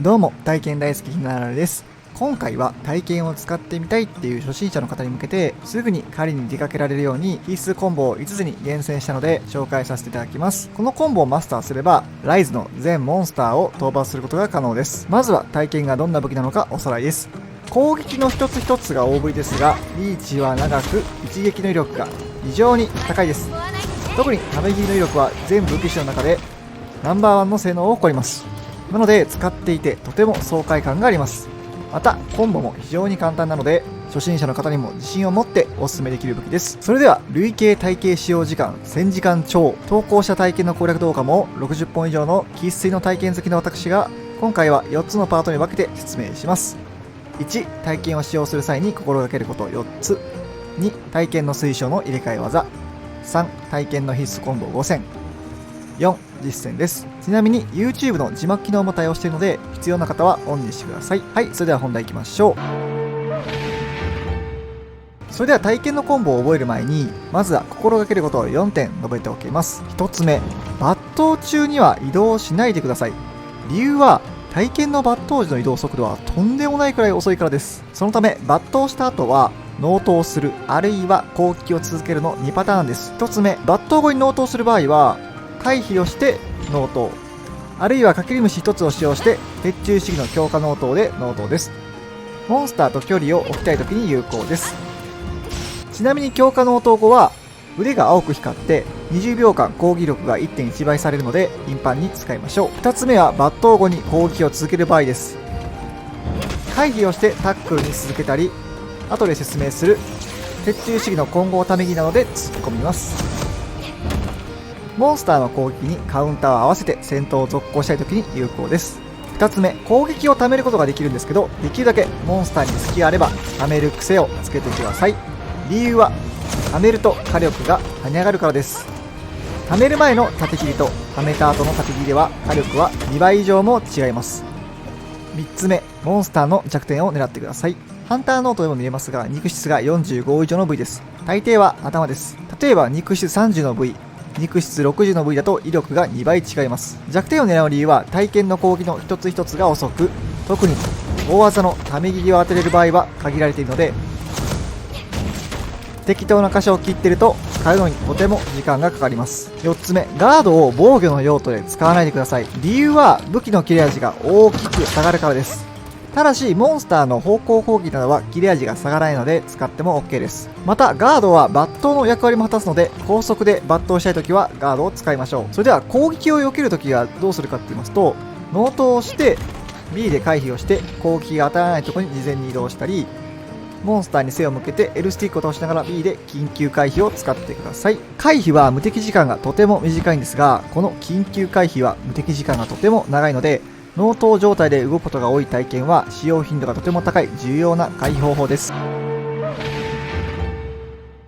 どうも、体験大好きひなららです。今回は体験を使ってみたいっていう初心者の方に向けて、すぐに狩りに出かけられるように必須コンボを5つに厳選したので紹介させていただきます。このコンボをマスターすれば、ライズの全モンスターを討伐することが可能です。まずは体験がどんな武器なのかおさらいです。攻撃の一つ一つが大振りですが、リーチは長く、一撃の威力が非常に高いです。特に食べ切りの威力は全武器種の中でナンバーワンの性能を誇ります。なので使っていてとても爽快感があります。またコンボも非常に簡単なので初心者の方にも自信を持ってお勧めできる武器です。それでは累計体系使用時間1000時間超、投稿した体験の攻略動画も60本以上の生粋の体験好きの私が今回は4つのパートに分けて説明します。1、体験を使用する際に心がけること4つ。2、体験の推奨の入れ替え技。3、体験の必須コンボ5選。4、実践です。ちなみに YouTube の字幕機能も対応しているので必要な方はオンにしてください。はい、それでは本題いきましょう。それでは体験のコンボを覚える前にまずは心がけることを4点述べておきます。1つ目、抜刀中には移動しないでください。理由は体験の抜刀時の移動速度はとんでもないくらい遅いからです。そのため抜刀した後は納刀する、あるいは攻撃を続けるの2パターンです。1つ目、抜刀後に納刀する場合は回避をして納刀、あるいはかきり虫1つを使用して鉄柱主義の強化納刀で納刀です。モンスターと距離を置きたい時に有効です。ちなみに強化納刀後は腕が青く光って20秒間攻撃力が 1.1 倍されるので頻繁に使いましょう。2つ目は抜刀後に攻撃を続ける場合です。回避をしてタックルに続けたり、後で説明する鉄柱主義の混合ためぎなどで突っ込みます。モンスターの攻撃にカウンターを合わせて戦闘を続行したい時に有効です。2つ目、攻撃を貯めることができるんですけど、できるだけモンスターに隙があれば貯める癖をつけてください。理由は貯めると火力が跳ね上がるからです。貯める前の縦切りと貯めた後の縦切りでは火力は2倍以上も違います。3つ目、モンスターの弱点を狙ってください。ハンターノートでも見えますが、肉質が45以上の部位です。大抵は頭です。例えば肉質30の部位、肉質60の部位だと威力が2倍違います。弱点を狙う理由は体験の攻撃の一つ一つが遅く、特に大技のため切りを当てれる場合は限られているので、適当な箇所を切っていると買うのにとても時間がかかります。4つ目、ガードを防御の用途で使わないでください。理由は武器の切れ味が大きく下がるからです。ただしモンスターの方向攻撃などは切れ味が下がらないので使っても OK です。またガードは抜刀の役割も果たすので、高速で抜刀したいときはガードを使いましょう。それでは攻撃を避けるときはどうするかって言いますと、納刀をして B で回避をして攻撃が当たらないところに事前に移動したり、モンスターに背を向けて L スティックを倒しながら B で緊急回避を使ってください。回避は無敵時間がとても短いんですが、この緊急回避は無敵時間がとても長いので、納刀状態で動くことが多い体験は使用頻度がとても高い重要な回避方法です。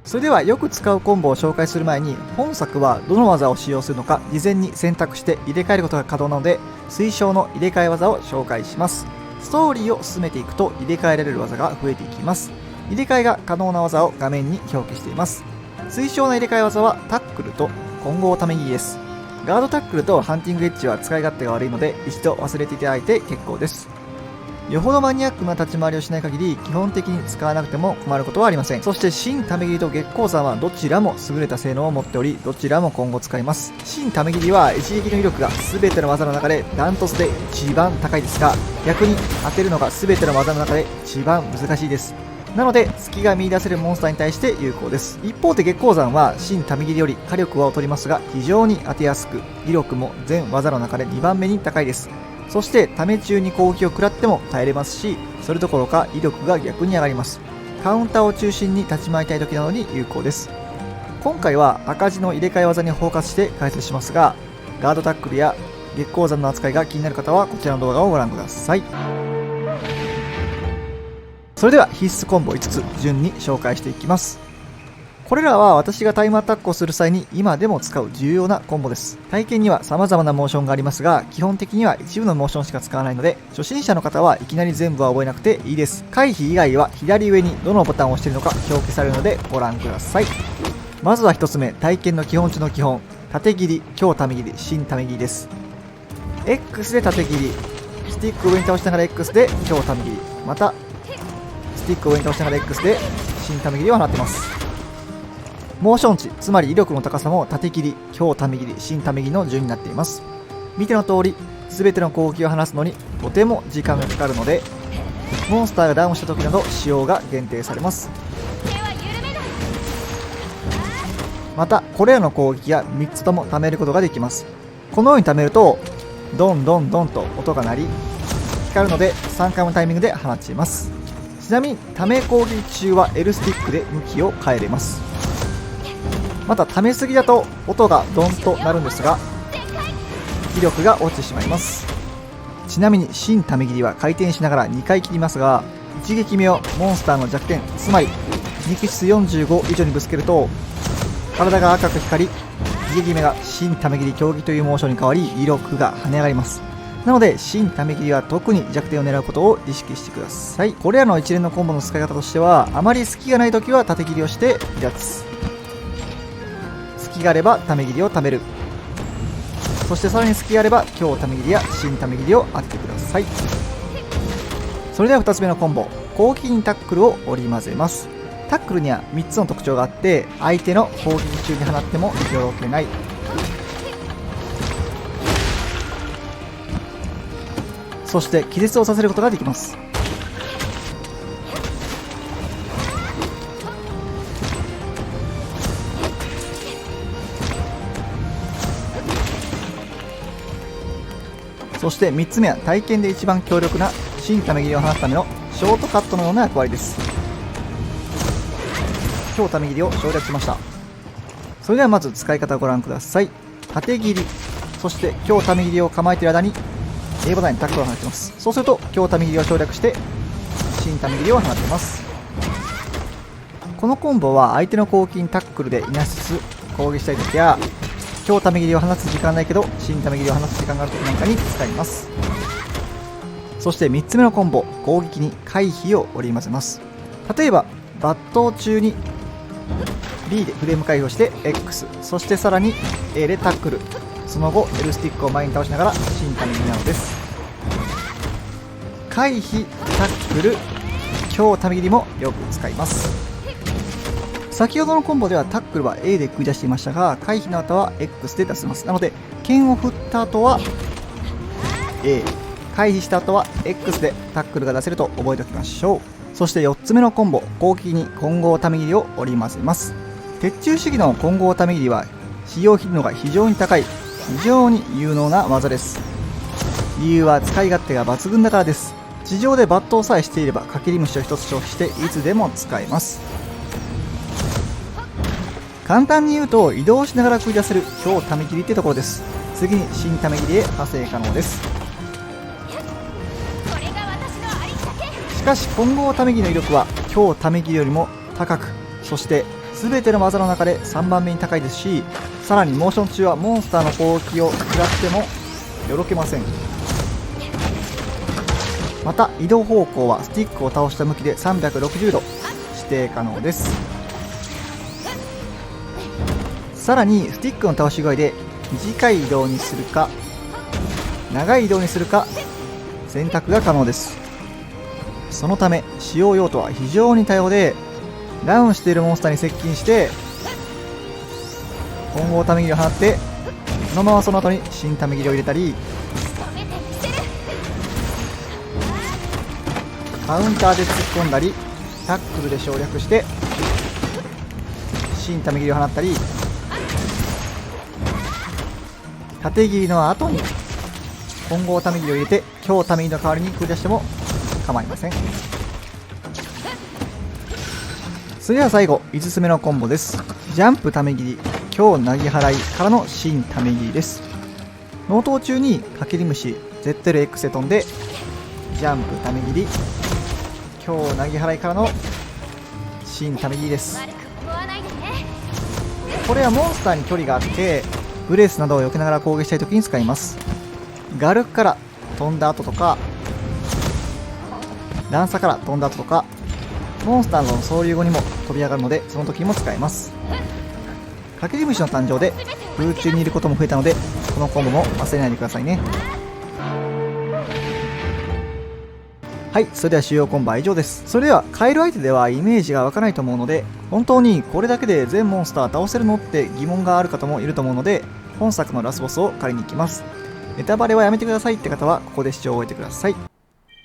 それではよく使うコンボを紹介する前に、本作はどの技を使用するのか事前に選択して入れ替えることが可能なので、推奨の入れ替え技を紹介します。ストーリーを進めていくと入れ替えられる技が増えていきます。入れ替えが可能な技を画面に表記しています。推奨の入れ替え技はタックルと混合ため切りです。ガードタックルとハンティングエッジは使い勝手が悪いので一度忘れていただいて結構です。よほどマニアックな立ち回りをしない限り基本的に使わなくても困ることはありません。そして新ため切りと月光山はどちらも優れた性能を持っており、どちらも今後使います。新ため切りは一撃の威力が全ての技の中でダントツで一番高いですが、逆に当てるのが全ての技の中で一番難しいです。なので隙が見出せるモンスターに対して有効です。一方で月光山は新ため切りより火力は劣りますが非常に当てやすく、威力も全技の中で2番目に高いです。そしてため中に攻撃を食らっても耐えれますし、それどころか威力が逆に上がります。カウンターを中心に立ち回りたい時などに有効です。今回は赤字の入れ替え技にフォーカスして解説しますが、ガードタックルや月光山の扱いが気になる方はこちらの動画をご覧ください。それでは必須コンボ5つ順に紹介していきます。これらは私がタイムアタックをする際に今でも使う重要なコンボです。体験には様々なモーションがありますが、基本的には一部のモーションしか使わないので、初心者の方はいきなり全部は覚えなくていいです。回避以外は左上にどのボタンを押しているのか表記されるのでご覧ください。まずは1つ目、体験の基本中の基本、縦切り、強ため切り、新ため切りです。X で縦切り、スティックを上に倒しながら X で強ため切り、またスティックを上に倒しながら X で新ため切りを放ってます。モーション値、つまり威力の高さも縦切り、強ため切り、新ため切りの順になっています。見ての通り、全ての攻撃を放つのにとても時間がかかるので、モンスターがダウンした時など使用が限定されます。またこれらの攻撃が3つとも貯めることができます。このように貯めるとドンドンドンと音が鳴り光るので3回のタイミングで放ちます。ちなみにため攻撃中は L スティックで向きを変えれます。またためすぎだと音がドンとなるんですが威力が落ちてしまいます。ちなみに新ため切りは回転しながら2回切りますが、一撃目をモンスターの弱点、つまり肉質45以上にぶつけると体が赤く光り、一撃目が新ため切り競技というモーションに変わり威力が跳ね上がります。なので新ため切りは特に弱点を狙うことを意識してください。これらの一連のコンボの使い方としては、あまり隙がない時は縦切りをして離脱、隙があればため切りを貯める、そしてさらに隙があれば強ため切りや新ため切りを当ててください。それでは2つ目のコンボ、攻撃にタックルを織り交ぜます。タックルには3つの特徴があって、相手の攻撃中に放ってもよろけない、そして気絶をさせることができます。そして3つ目は体験で一番強力な新ため切りを放つためのショートカットのような役割です。強ため切りを省略しました。それではまず使い方をご覧ください。縦切り、そして強ため切りを構えている間に A ボタンにタックルを放っています。そうすると強ため切りを省略して新ため切りを放っています。このコンボは相手の攻撃にタックルでいなしつつ攻撃したい時や、強ため切りを放つ時間ないけど新ため切りを放つ時間がある時なんかに使います。そして3つ目のコンボ、攻撃に回避を織り交ぜます。例えば抜刀中に B でフレーム回避をして X、 そしてさらに A でタックル、その後 L スティックを前に倒しながら新ため切りなのです。回避、タックル、強ため切りもよく使います。先ほどのコンボではタックルは A で繰り出していましたが、回避の後は X で出せます。なので剣を振った後は A、 回避した後は X でタックルが出せると覚えておきましょう。そして4つ目のコンボ、攻撃に混合ため切りを織り交ぜます。鉄柱主義の混合ため切りは使用頻度が非常に高い、非常に有能な技です。理由は使い勝手が抜群だからです。地上で抜刀さえしていればかけり虫を1つ消費していつでも使えます。簡単に言うと移動しながら繰り出せる強ため切りってところです。次に新ため切りへ派生可能です。しかし混合ため切りの威力は強ため切りよりも高く、そして全ての技の中で3番目に高いですし、さらにモーション中はモンスターの攻撃を食らってもよろけません。また移動方向はスティックを倒した向きで360度指定可能です。さらにスティックの倒し具合で短い移動にするか長い移動にするか選択が可能です。そのため使用用途は非常に多様で、ダウンしているモンスターに接近して混合ため切りを放って、そのままその後に新ため切りを入れたり、カウンターで突っ込んだり、タックルで省略して新ため切りを放ったり、縦切りの後に混合ため切りを入れて強ため切りの代わりに繰り出しても構いません。それでは最後5つ目のコンボです。ジャンプため切り、強投げ払いからの新ため切りです。納刀中にかけり虫 ZLX で飛んでジャンプため切り、強投げ払いからの新ため切りです。これはモンスターに距離があってブレスなどを避けながら攻撃したい時に使います。ガルから飛んだ後とか段差から飛んだ後とか、モンスターの総流後にも飛び上がるのでその時にも使えます。かけり虫の誕生で空中にいることも増えたので、このコンボも忘れないでくださいね。はい、それでは主要コンボは以上です。それではカエル相手ではイメージが湧かないと思うので、本当にこれだけで全モンスター倒せるのって疑問がある方もいると思うので、本作のラスボスを借りに行きます。ネタバレはやめてくださいって方はここで視聴を終えてください。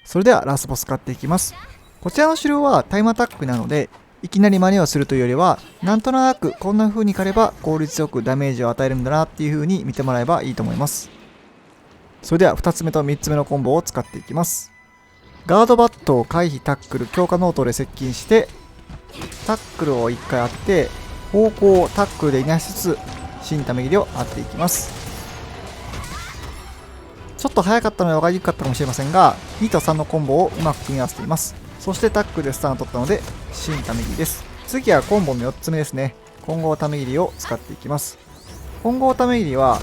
それではラスボス買っていきます。こちらの城はタイムアタックなので、いきなり真似をするというよりは、なんとなくこんな風に狩れば効率よくダメージを与えるんだなっていう風に見てもらえばいいと思います。それでは2つ目と3つ目のコンボを使っていきます。ガードバットを回避タックル強化ノートで接近して、タックルを1回当てて、方向をタックルでいなしつつ、新ため切りを当てていきます。ちょっと早かったので分かりにくかったかもしれませんが、2と3のコンボをうまく組み合わせています。そしてタックルでスタンを取ったので、新ため切りです。次はコンボの4つ目ですね。混合ため切りを使っていきます。混合ため切りは、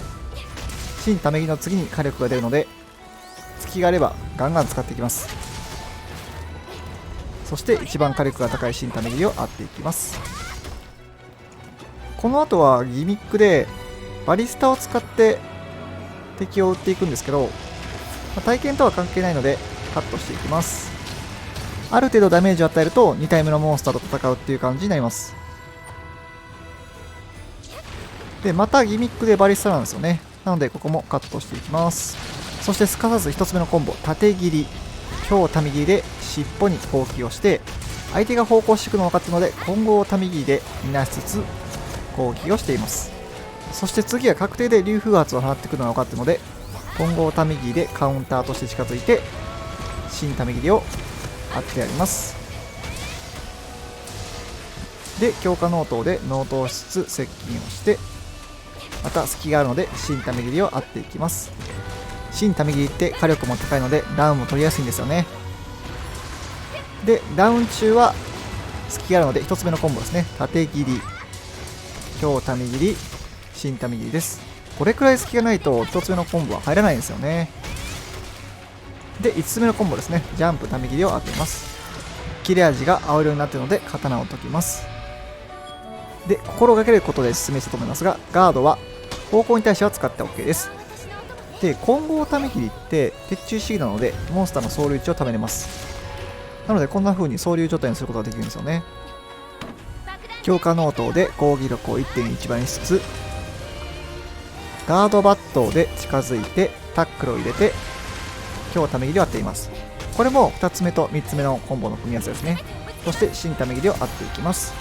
新ため切りの次に火力が出るので、隙があればガンガン使っていきます。そして一番火力が高い新ため切りを当てていきます。この後はギミックでバリスタを使って敵を撃っていくんですけど、体験とは関係ないのでカットしていきます。ある程度ダメージを与えると2体目のモンスターと戦うっていう感じになります。でまたギミックでバリスタなんですよね。なのでここもカットしていきます。そしてすかさず1つ目のコンボ、縦切り強ため切りで尻尾に攻撃をして、相手が方向していくのが分かっているので混合ため切りでいなしつつ攻撃をしています。そして次は確定で竜風圧を放ってくるのが分かっているので、混合ため切りでカウンターとして近づいて新ため切りを当ててやります。で強化ノートでノートをしつつ接近をして、また隙があるので新ため切りを当てていきます。新ため切りって火力も高いのでダウンも取りやすいんですよね。でダウン中は隙があるので1つ目のコンボですね。縦切り強ため切り新ため切りです。これくらい隙がないと1つ目のコンボは入らないんですよね。で5つ目のコンボですね。ジャンプため切りを当てます。切れ味が青色になっているので刀を解きます。で心がけることで説明したと思いますが、ガードは方向に対しては使って OK です。で混合ため切りって鉄柱主義なのでモンスターの総流値を貯めれます。なのでこんな風に総流状態にすることができるんですよね。強化ノートで攻撃力を 1.1 倍にしつつ、ガードバットで近づいてタックルを入れて強ため切りを当ています。これも2つ目と3つ目のコンボの組み合わせですね。そして新ため切りを当てていきます。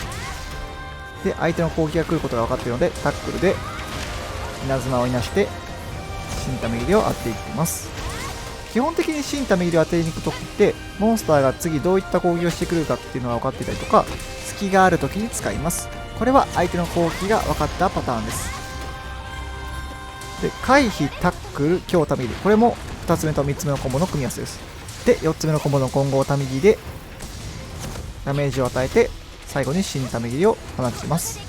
で相手の攻撃が来ることが分かっているのでタックルで稲妻をいなして新ため切りを当てていきます。基本的に新ため切りを当てに行くときってモンスターが次どういった攻撃をしてくるかっていうのが分かっていたりとか、隙があるときに使います。これは相手の攻撃が分かったパターンです。で回避タックル強ため切り、これも2つ目と3つ目のコンボの組み合わせです。で4つ目のコンボの混合ため切りでダメージを与えて最後に新ため切りを放ちます。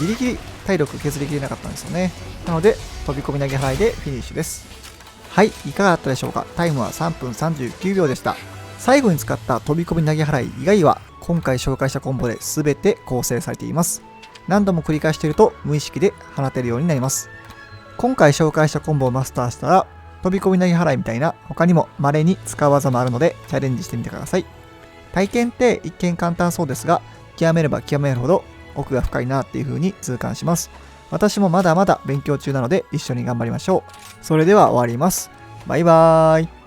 ギリギリ体力削りきれなかったんですよね。なので飛び込み投げ払いでフィニッシュです。はい、いかがだったでしょうか。タイムは3分39秒でした。最後に使った飛び込み投げ払い以外は今回紹介したコンボで全て構成されています。何度も繰り返していると無意識で放てるようになります。今回紹介したコンボをマスターしたら飛び込み投げ払いみたいな他にも稀に使う技もあるのでチャレンジしてみてください。体験って一見簡単そうですが、極めれば極めるほど奥が深いなっていう風に痛感します。私もまだまだ勉強中なので一緒に頑張りましょう。それでは終わります。バイバーイ。